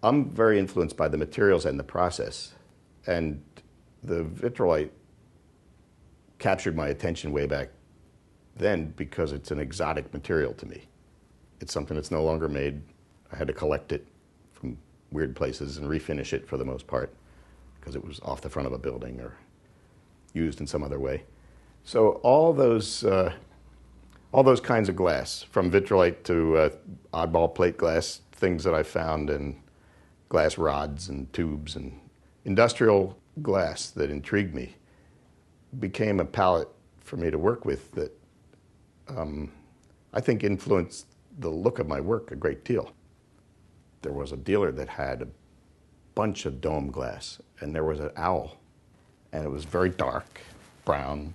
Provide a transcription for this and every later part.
I'm very influenced by the materials and the process. And the vitrolite captured my attention way back then because it's an exotic material to me. It's something that's no longer made. I had to collect it from weird places and refinish it for the most part because it was off the front of a building or used in some other way. So all those kinds of glass, from vitrolite to oddball plate glass, things that I found, and glass rods and tubes and industrial glass that intrigued me, became a palette for me to work with that I think influenced the look of my work a great deal. There was a dealer that had a bunch of dome glass, and there was an owl, and it was very dark, brown,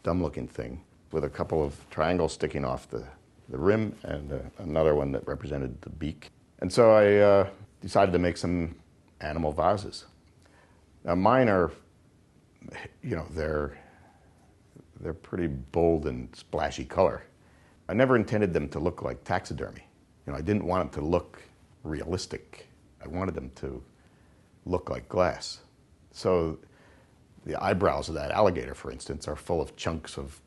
dumb-looking thing with a couple of triangles sticking off the rim and another one that represented the beak. And so I decided to make some animal vases. Now mine are, they're pretty bold and splashy color. I never intended them to look like taxidermy. I didn't want them to look realistic. I wanted them to look like glass. So the eyebrows of that alligator, for instance, are full of chunks of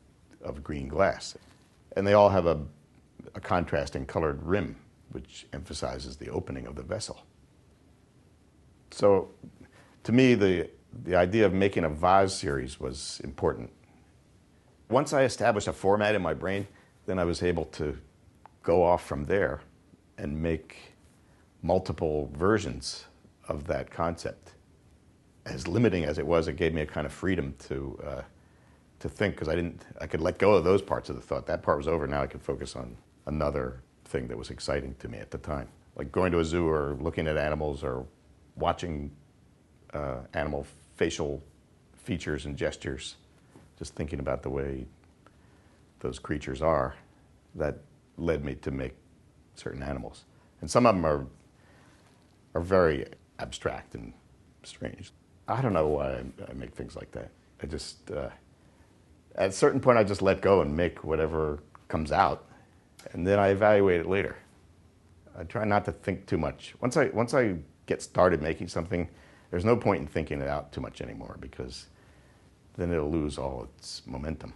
green glass. And they all have a contrasting colored rim, which emphasizes the opening of the vessel. So to me, the idea of making a vase series was important. Once I established a format in my brain, then I was able to go off from there and make multiple versions of that concept. As limiting as it was, it gave me a kind of freedom to think, because I could let go of those parts of the thought. That part was over. Now I could focus on another thing that was exciting to me at the time, like going to a zoo or looking at animals or watching animal facial features and gestures, just thinking about the way those creatures are. That led me to make certain animals. And some of them are very abstract and strange. I don't know why I make things like that. I just, at a certain point, I just let go and make whatever comes out, and then I evaluate it later. I try not to think too much. Once I get started making something, there's no point in thinking it out too much anymore, because then it'll lose all its momentum.